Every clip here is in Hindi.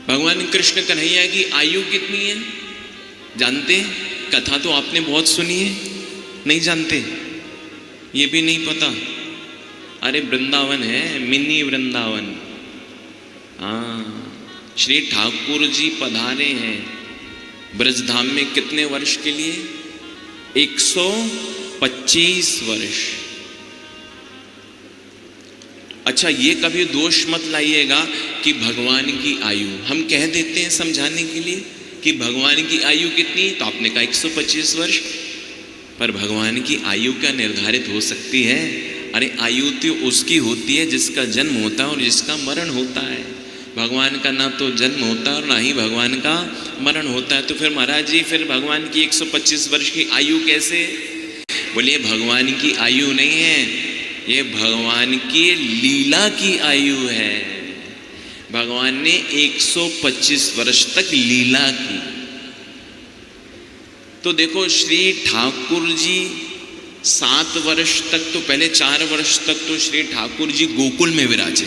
भगवान कृष्ण कन्हैया की आयु कितनी है जानते हैं? कथा तो आपने बहुत सुनी है, नहीं जानते? ये भी नहीं पता? अरे वृंदावन है, मिनी वृंदावन। हाँ, श्री ठाकुर जी पधारे हैं ब्रजधाम में कितने वर्ष के लिए? 125 वर्ष। अच्छा, ये कभी दोष मत लाइएगा कि भगवान की आयु, हम कह देते हैं समझाने के लिए कि भगवान की आयु कितनी, तो आपने कहा 125 वर्ष। पर भगवान की आयु क्या निर्धारित हो सकती है? अरे आयु तो उसकी होती है जिसका जन्म होता है और जिसका मरण होता है। भगवान का ना तो जन्म होता है और ना ही भगवान का मरण होता है। तो फिर महाराज जी, फिर भगवान की 125 वर्ष की आयु कैसे? बोले भगवान की आयु नहीं है, ये भगवान की लीला की आयु है। भगवान ने 125 वर्ष तक लीला की। तो देखो, श्री ठाकुर जी 7 वर्ष तक तो, पहले 4 वर्ष तक तो श्री ठाकुर जी गोकुल में विराजे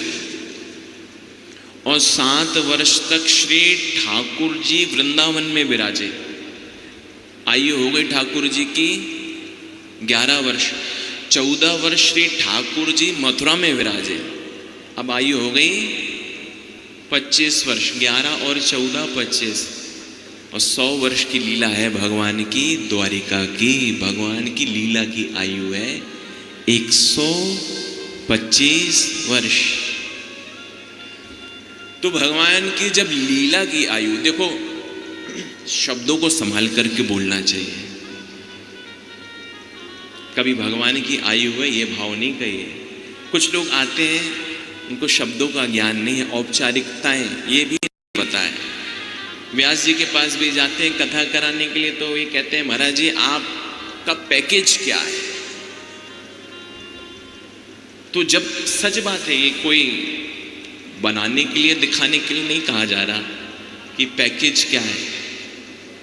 और 7 वर्ष तक श्री ठाकुर जी वृंदावन में विराजे। आयु हो गई ठाकुर जी की 11 वर्ष। 14 वर्ष श्री ठाकुर जी मथुरा में विराजे। अब आयु हो गई 25 वर्ष। 11 और 14 25 और 100 वर्ष की लीला है भगवान की द्वारिका की। भगवान की लीला की आयु है 125 वर्ष। तो भगवान की जब लीला की आयु, देखो शब्दों को संभाल करके बोलना चाहिए। कभी भगवान की आयु है ये भाव नहीं कहिए। कुछ लोग आते हैं, उनको शब्दों का ज्ञान नहीं है, औपचारिकताएं ये भी नहीं पता है। व्यास जी के पास भी जाते हैं कथा कराने के लिए, तो ये कहते हैं महाराज जी आपका पैकेज क्या है? तो जब सच बात है, ये कोई बनाने के लिए दिखाने के लिए नहीं कहा जा रहा कि पैकेज क्या है।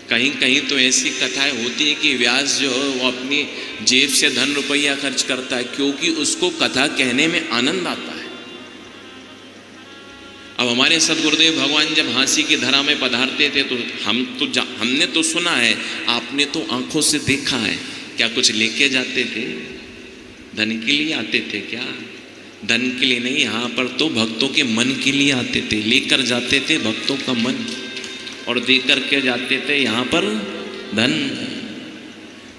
कहीं कहीं तो ऐसी कथाएं होती है कि व्यास जो है वो अपनी जेब से धन रुपया खर्च करता है क्योंकि उसको कथा कहने में आनंद आता है। अब हमारे सदगुरुदेव भगवान जब हाँसी की धरा में पधारते थे तो हमने तो सुना है, आपने तो आंखों से देखा है। क्या कुछ लेके जाते थे? धन के लिए आते थे क्या? धन के लिए नहीं, यहाँ पर तो भक्तों के मन के लिए आते थे। लेकर जाते थे भक्तों का मन और देकर के जाते थे यहाँ पर धन।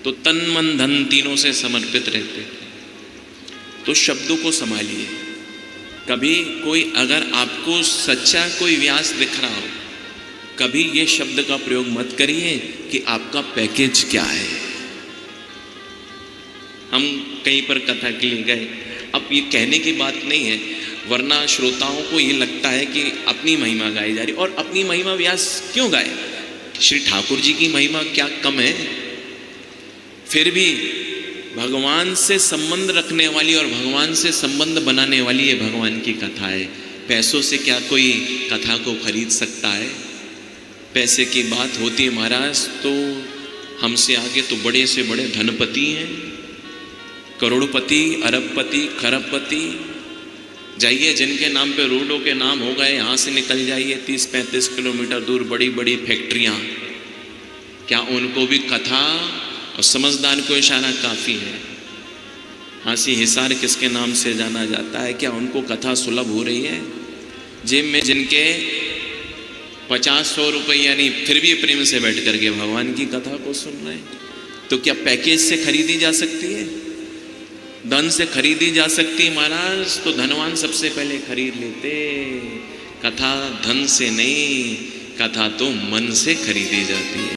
तो तन मन धन तीनों से समर्पित रहते थे। तो शब्दों को संभालिए। कभी कोई अगर आपको सच्चा कोई व्यास दिख रहा हो, कभी ये शब्द का प्रयोग मत करिए कि आपका पैकेज क्या है। हम कहीं पर कथा के लिए गए, अब ये कहने की बात नहीं है, वरना श्रोताओं को ये लगता है कि अपनी महिमा गाई जा रही। और अपनी महिमा व्यास क्यों गाए? श्री ठाकुर जी की महिमा क्या कम है? फिर भी भगवान से संबंध रखने वाली और भगवान से संबंध बनाने वाली ये भगवान की कथा है। पैसों से क्या कोई कथा को खरीद सकता है? पैसे की बात होती है महाराज तो हमसे आगे तो बड़े से बड़े धनपति हैं, करोड़पति, अरबपति, खरबपति। जाइए, जिनके नाम पे रोडों के नाम हो गए, यहाँ से निकल जाइए 30-35 किलोमीटर दूर बड़ी बड़ी फैक्ट्रियाँ। क्या उनको भी कथा और समझदार को इशारा काफ़ी है? हाँसी हिसार किसके नाम से जाना जाता है? क्या उनको कथा सुलभ हो रही है? जेब में जिनके 50-100 रुपया नहीं, फिर भी प्रेम से बैठ करके भगवान की कथा को सुन रहे हैं। तो क्या पैकेज से खरीदी जा सकती है? धन से खरीदी जा सकती है महाराज? तो धनवान सबसे पहले खरीद लेते। कथा धन से नहीं, कथा तो मन से खरीदी जाती है।